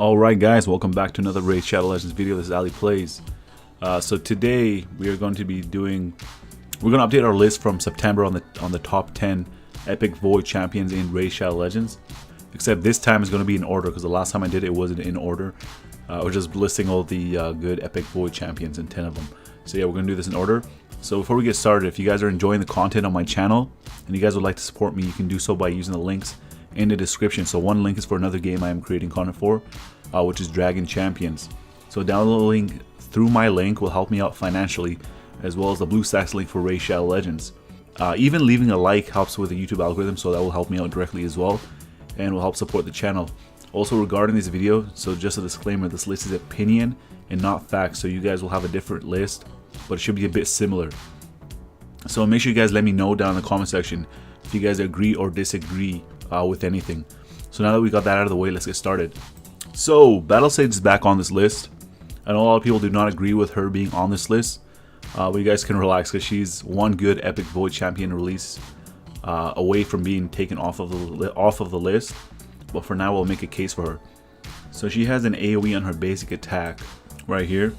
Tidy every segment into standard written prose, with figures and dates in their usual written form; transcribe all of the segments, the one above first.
Alright guys, welcome back to another Raid Shadow Legends video. This is Ali Plays. So today we are going to be we're going to update our list from September on the top 10 epic void champions in Raid Shadow Legends. Except this time it's going to be in order, because the last time I did it wasn't in order. We're just listing all the good epic void champions and 10 of them. So yeah, we're going to do this in order. So before we get started, if you guys are enjoying the content on my channel and you guys would like to support me, you can do so by using the links in the description. So one link is for another game I am creating content for, which is Dragon Champions. So downloading through my link will help me out financially, as well as the blue stacks link for Raid Shadow Legends. Even leaving a like helps with the YouTube algorithm, so that will help me out directly as well, and will help support the channel. Also regarding this video, so just a disclaimer, this list is opinion and not facts, so you guys will have a different list, but it should be a bit similar. So make sure you guys let me know down in the comment section if you guys agree or disagree with anything. So now that we got that out of the way, let's get started. So Battlesword is back on this list. I know a lot of people do not agree with her being on this list, but you guys can relax, because she's one good epic void champion release away from being taken off of the list. But for now, we'll make a case for her. So she has an AoE on her basic attack right here,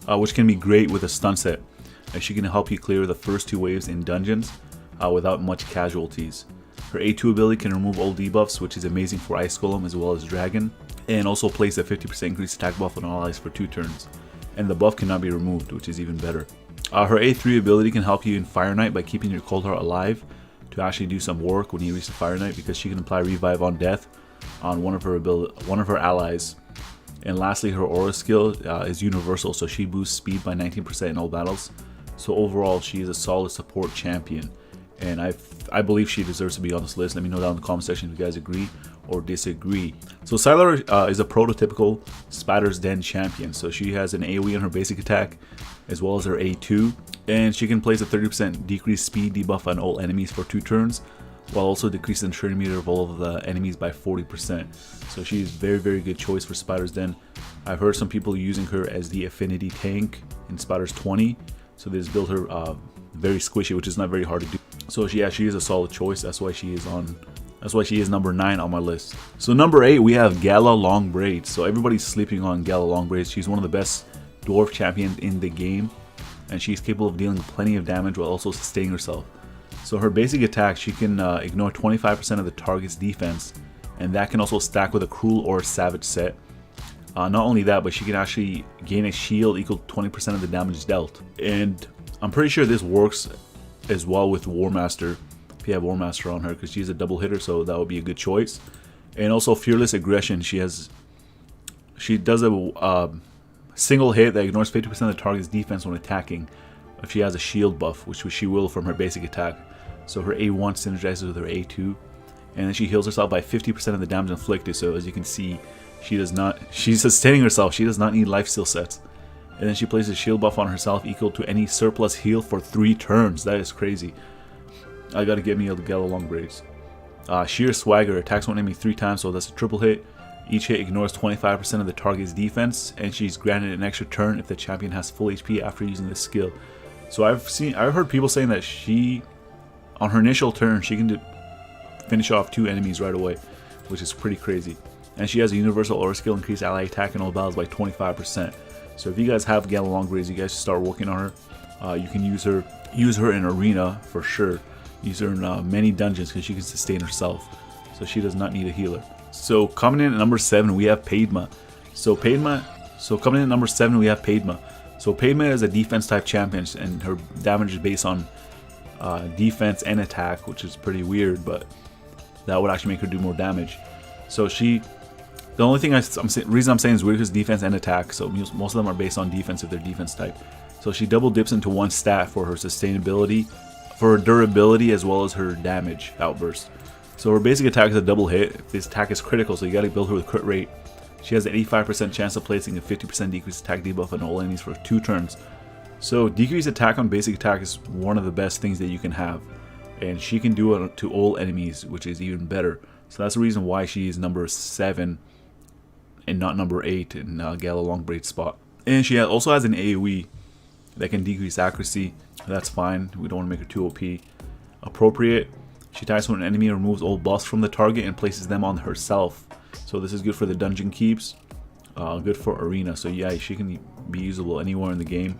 which can be great with a stun set, as she can help you clear the first two waves in dungeons without much casualties. Her A2 ability can remove all debuffs, which is amazing for Ice Golem as well as Dragon, and also place a 50% increased attack buff on allies for 2 turns. And the buff cannot be removed, which is even better. Her A3 ability can help you in Fire Knight by keeping your Cold Heart alive to actually do some work when you reach the Fire Knight, because she can apply Revive on death on one of her allies. And lastly, her aura skill is universal, so she boosts speed by 19% in all battles. So overall, she is a solid support champion, and I believe she deserves to be on this list. Let me know down in the comment section if you guys agree or disagree. So Sylar is a prototypical Spatter's Den champion. So she has an AoE on her basic attack as well as her A2, and she can place a 30% decreased speed debuff on all enemies for 2 turns, while also decreasing the turn meter of all of the enemies by 40%. So she's very good choice for Spatter's Den. I've heard some people using her as the affinity tank in Spatter's 20, so they just build her very squishy, which is not very hard to do. So she is a solid choice. That's why she is number 9 on my list. So number 8, we have Gala Long Braids. So everybody's sleeping on Gala Long Braids. She's one of the best dwarf champions in the game, and she's capable of dealing plenty of damage while also sustaining herself. So her basic attack, she can ignore 25% of the target's defense, and that can also stack with a Cruel or Savage set. Not only that, but she can actually gain a shield equal to 20% of the damage dealt. And I'm pretty sure this works as well with War Master, if you have War Master on her, because she's a double hitter, so that would be a good choice. And also Fearless Aggression, she does a single hit that ignores 50% of the target's defense when attacking if she has a shield buff, which she will from her basic attack. So her A1 synergizes with her A2, and then she heals herself by 50% of the damage inflicted. So as you can see, she's sustaining herself, she does not need lifesteal sets. And then she places a shield buff on herself equal to any surplus heal for 3 turns. That is crazy. I gotta get me a Gala Long Braids. Sheer Swagger attacks one enemy 3 times, so that's a triple hit. Each hit ignores 25% of the target's defense, and she's granted an extra turn if the champion has full HP after using this skill. So I've heard people saying that on her initial turn, she can finish off 2 enemies right away, which is pretty crazy. And she has a universal aura skill, increase ally attack in all battles by 25%. So if you guys have Gala Long Braids, you guys should start working on her. You can use her in arena for sure. Use her in many dungeons, because she can sustain herself. So she does not need a healer. So coming in at number 7, we have Paymon. So coming in at number 7, we have Paymon. So Paymon is a defense type champion, and her damage is based on defense and attack, which is pretty weird, but that would actually make her do more damage. So the only thing reason I'm saying is weird, because defense and attack, so most of them are based on defense if they're defense type. So she double dips into one stat for her sustainability, for her durability, as well as her damage outburst. So her basic attack is a double hit. If this attack is critical, so you gotta build her with crit rate. She has an 85% chance of placing a 50% decreased attack debuff on all enemies for 2 turns. So decreased attack on basic attack is one of the best things that you can have, and she can do it to all enemies, which is even better. So that's the reason why she is number 7 and not number 8 in Gala Long Braid spot. And she also has an AoE that can decrease accuracy. That's fine. We don't want to make her too OP. Appropriate. She attacks when an enemy, removes all buffs from the target and places them on herself. So this is good for the dungeon keeps. good for arena. So yeah, she can be usable anywhere in the game,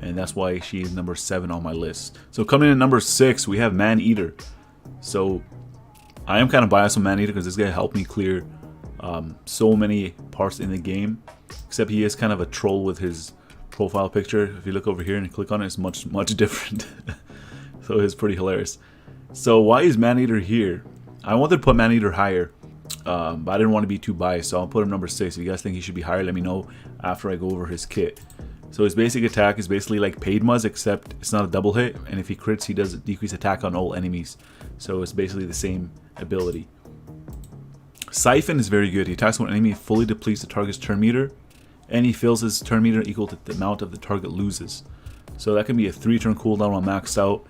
and that's why she is number 7 on my list. So coming in at number 6, we have Maneater. So I am kind of biased on Maneater because this guy helped me clear so many parts in the game, except he is kind of a troll with his profile picture. If you look over here and click on it, it's much different. So it's pretty hilarious. So why is Maneater here? I wanted to put Maneater higher, but I didn't want to be too biased, so I'll put him number 6. If you guys think he should be higher, let me know after I go over his kit. So his basic attack is basically like Paymon, except it's not a double hit, and if he crits, he does decrease attack on all enemies. So it's basically the same ability. Siphon is very good. He attacks when an enemy fully depletes the target's turn meter, and he fills his turn meter equal to the amount of the target loses. So that can be a 3-turn cooldown on maxed out,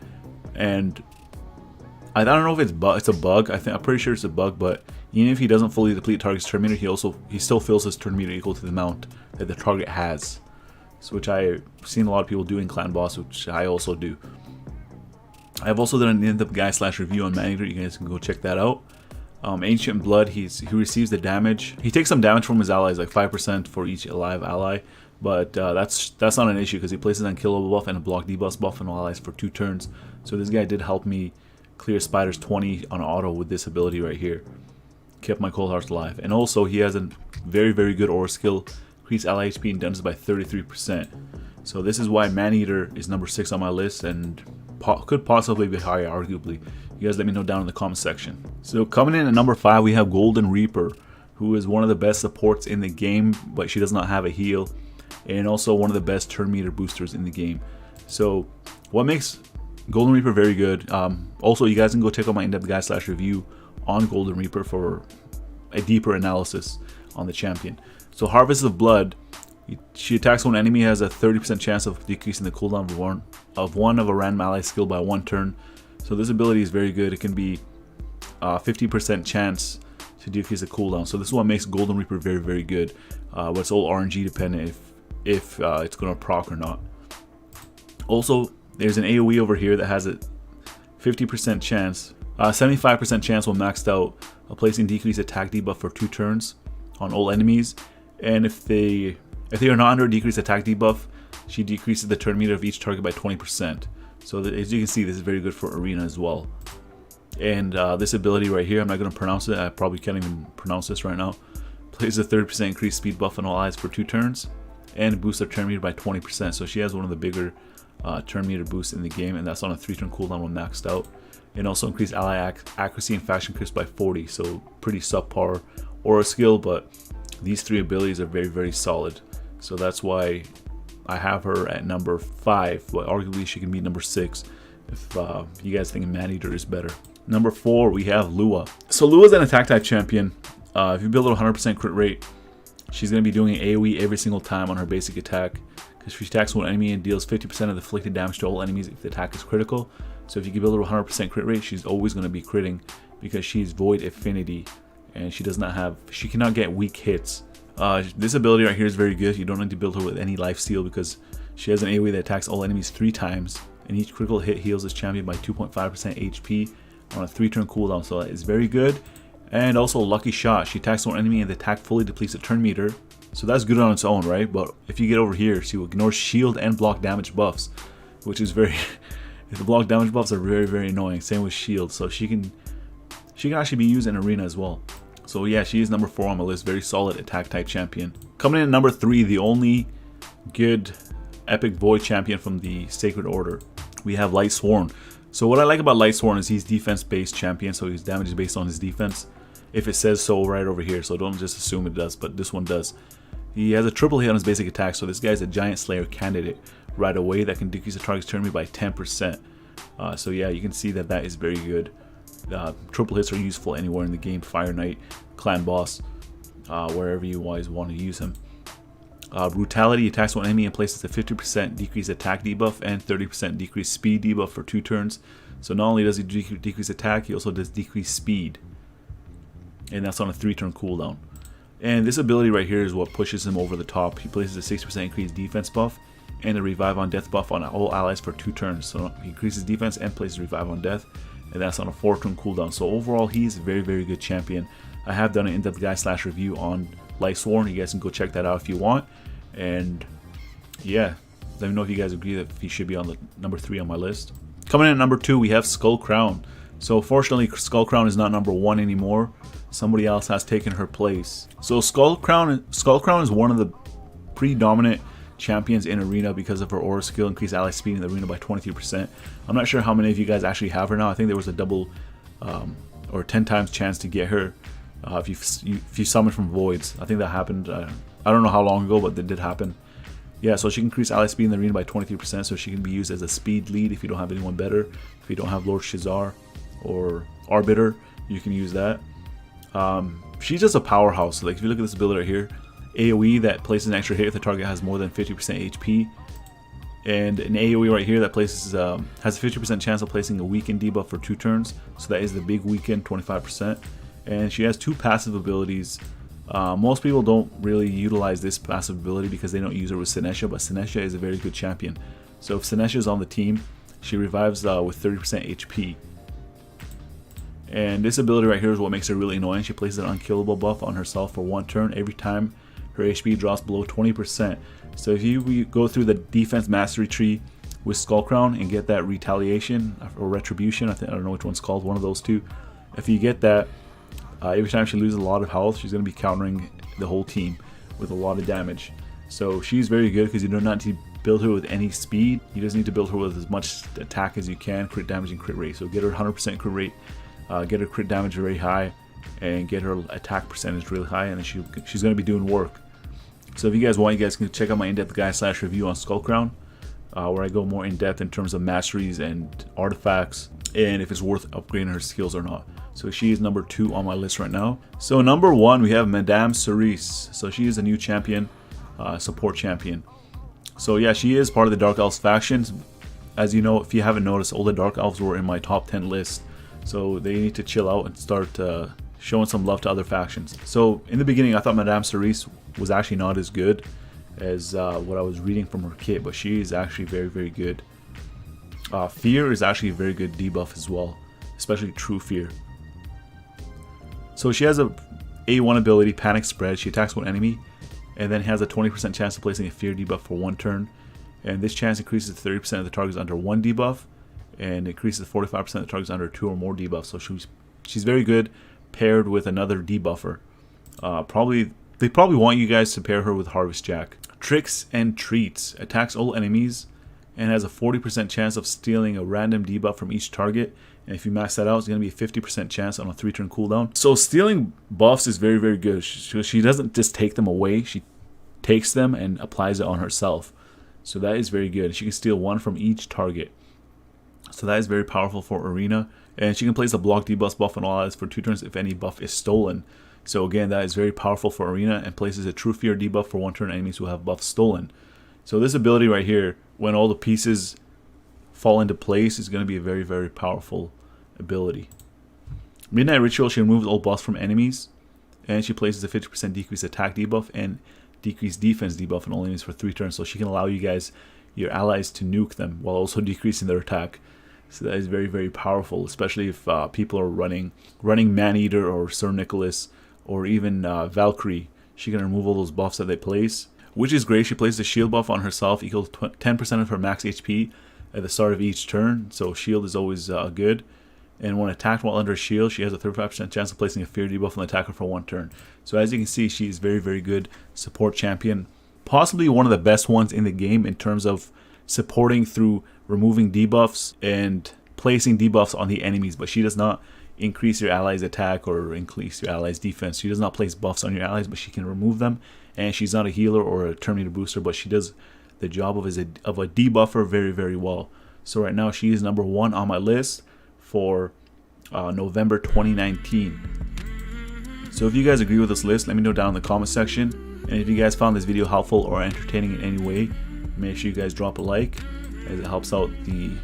and I don't know if it's a bug. I'm pretty sure it's a bug, but even if he doesn't fully deplete target's turn meter, he still fills his turn meter equal to the amount that the target has. So which I've seen a lot of people do in Clan Boss, which I also do. I've also done an in-depth guide / review on Maneater. You guys can go check that out. Ancient Blood, he receives the damage. He takes some damage from his allies, like 5% for each alive ally, but that's not an issue because he places an unkillable buff and a block debuff buff on allies for 2 turns. So this guy did help me clear spiders 20 on auto with this ability right here. Kept my cold hearts alive. And also he has a very good aura skill. Increase ally HP and dungeons by 33%. So this is why Maneater is number 6 on my list and could possibly be higher, arguably. You guys let me know down in the comment section. So coming in at number 5, we have Golden Reaper, who is one of the best supports in the game, but she does not have a heal, and also one of the best turn meter boosters in the game. So what makes Golden Reaper very good? Also, you guys can go check out my in-depth guide / review on Golden Reaper for a deeper analysis on the champion. So Harvest of Blood, she attacks when an enemy has a 30% chance of decreasing the cooldown of one of a random ally skill by 1 turn. So this ability is very good. It can be 50% chance to decrease the cooldown. So this is what makes Golden Reaper very good. But it's all RNG dependent if it's going to proc or not. Also, there's an AoE over here that has a 50% chance, 75% chance when maxed out of placing decreased attack debuff for 2 turns on all enemies. And if they are not under a decreased attack debuff, she decreases the turn meter of each target by 20%. So as you can see, this is very good for arena as well. And this ability right here, I'm not going to pronounce it. I probably can't even pronounce this right now. Plays a 30% increased speed buff on all allies for 2 turns, and boosts their turn meter by 20%. So she has one of the bigger turn meter boosts in the game, and that's on a 3-turn cooldown when maxed out. And also increased ally accuracy and faction crisp by 40. So pretty subpar aura skill, but these 3 abilities are very solid. So that's why I have her at number 5, but arguably she can be number 6 if you guys think Maneater is better. Number 4, we have Lua. So Lua is an attack type champion. If you build a 100% crit rate, she's going to be doing an AoE every single time on her basic attack, because she attacks one enemy and deals 50% of the inflicted damage to all enemies if the attack is critical. So if you can build a 100% crit rate, she's always going to be critting because she's Void Affinity, and she cannot get weak hits. This ability right here is very good. You don't need to build her with any life steal because she has an AoE that attacks all enemies 3 times, and each critical hit heals this champion by 2.5% HP on a 3-turn cooldown. So that is very good. And also Lucky Shot. She attacks one enemy and the attack fully depletes the turn meter. So that's good on its own, right? But if you get over here, she will ignore shield and block damage buffs, which is very the block damage buffs are very annoying. Same with shield. So she can actually be used in arena as well. So yeah, she is number 4 on my list. Very solid attack type champion. Coming in at number 3, the only good epic void champion from the Sacred Order, we have Lightsworn. So what I like about Lightsworn is he's defense based champion, so his damage is based on his defense. If it says so right over here, so don't just assume it does, but this one does. He has a triple hit on his basic attack, so this guy's a Giant Slayer candidate right away that can decrease the target's turn rate by 10%. So yeah, you can see that is very good. Triple hits are useful anywhere in the game, Fire Knight, Clan Boss, wherever you guys want to use him. Brutality attacks one enemy and places a 50% decreased attack debuff and 30% decreased speed debuff for 2 turns. So not only does he decrease attack, he also does decrease speed. And that's on a 3-turn cooldown. And this ability right here is what pushes him over the top. He places a 60% increased defense buff and a Revive on Death buff on all allies for 2 turns. So he increases defense and places Revive on Death, and that's on a 4-turn cooldown. So overall, he's a very good champion. I have done an in-depth guide / review on Lightsworn. You guys can go check that out if you want. And yeah, let me know if you guys agree that he should be on the number 3 on my list. Coming in at number 2, we have Skullcrown. So fortunately, Skullcrown is not number 1 anymore. Somebody else has taken her place. So Skullcrown is one of the predominant champions in Arena because of her aura skill, increased ally speed in the arena by 23%. I'm not sure how many of you guys actually have her now. I think there was a double or 10 times chance to get her if you summon from voids. I think that happened. I don't know how long ago, but that did happen. Yeah, so she can increase ally speed in the arena by 23%, so she can be used as a speed lead if you don't have anyone better. If you don't have Lord Shazar or Arbiter, you can use that. She's just a powerhouse. Like if you look at this ability right here, AoE that places an extra hit if the target has more than 50% HP, and an AoE right here that places has a 50% chance of placing a weaken debuff for 2 turns. So that is the big weaken, 25%. And she has 2 passive abilities. Most people don't really utilize this passive ability because they don't use her with Synesha, but Synesha is a very good champion. So if Synesha is on the team, she revives with 30% HP. And this ability right here is what makes her really annoying. She places an unkillable buff on herself for 1 turn every time her HP drops below 20%. So if you go through the defense mastery tree with Skullcrown and get that retaliation or retribution, I don't know which one's called, one of those two. If you get that, every time she loses a lot of health, she's going to be countering the whole team with a lot of damage. So she's very good because you do not need to build her with any speed. You just need to build her with as much attack as you can, crit damage and crit rate. So get her 100% crit rate, get her crit damage very high, and get her attack percentage really high, and then she's going to be doing work. So if you guys want, you guys can check out my in-depth guide/review on Skullcrown, where I go more in-depth in terms of masteries and artifacts, and if it's worth upgrading her skills or not. So she is number 2 on my list right now. So number 1, we have Madame Cerise. So she is a new champion, support champion. So yeah, she is part of the Dark Elves factions. As you know, if you haven't noticed, all the Dark Elves were in my top 10 list. So they need to chill out and start showing some love to other factions. So in the beginning, I thought Madame Cerise was actually not as good as what I was reading from her kit, but she is actually very, very good. Fear is actually a very good debuff as well, especially True Fear. So she has a A1 ability, Panic Spread. She attacks one enemy and then has a 20% chance of placing a Fear debuff for 1 turn. And this chance increases to 30% of the targets under 1 debuff, and increases to 45% of the targets under 2 or more debuffs. So she's very good paired with another debuffer. They probably want you guys to pair her with Harvest Jack. Tricks and Treats. Attacks all enemies and has a 40% chance of stealing a random debuff from each target. And if you max that out, it's going to be a 50% chance on a 3-turn cooldown. So stealing buffs is very, very good. She doesn't just take them away. She takes them and applies it on herself. So that is very good. She can steal 1 from each target. So that is very powerful for Arena. And she can place a block debuff buff on all allies for 2 turns if any buff is stolen. So again, that is very powerful for Arena, and places a True Fear debuff for 1 turn enemies who have buffs stolen. So this ability right here, when all the pieces fall into place, is going to be a very, very powerful ability. Midnight Ritual, she removes all buffs from enemies, and she places a 50% decreased attack debuff and decreased defense debuff on all enemies for 3 turns. So she can allow you guys, your allies, to nuke them while also decreasing their attack. So that is very, very powerful, especially if people are running Maneater or Sir Nicholas or even Valkyrie. She can remove all those buffs that they place, which is great. She places a shield buff on herself equal to 10% of her max HP at the start of each turn. So shield is always good. And when attacked while under shield, she has a 35% chance of placing a fear debuff on the attacker for 1 turn. So as you can see, she is very, very good support champion. Possibly one of the best ones in the game in terms of supporting through removing debuffs and placing debuffs on the enemies. But she does not increase your allies' attack or increase your allies' defense. She does not place buffs on your allies, but she can remove them. And she's not a healer or a Terminator booster, but she does the job of a debuffer very, very well. So right now she is number 1 on my list for November 2019. So if you guys agree with this list, let me know down in the comment section. And if you guys found this video helpful or entertaining in any way, make sure you guys drop a like, as it helps with the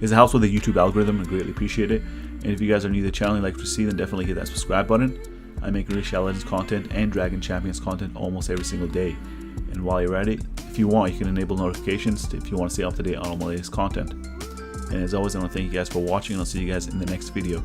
YouTube algorithm. I greatly appreciate it. And if you guys are new to the channel and like to see, then definitely hit that subscribe button. I make Raid Shadow Legends content and Dragon Champions content almost every single day. And while you're at it, if you want, you can enable notifications if you want to stay up to date on all my latest content. And as always, I want to thank you guys for watching, and I'll see you guys in the next video.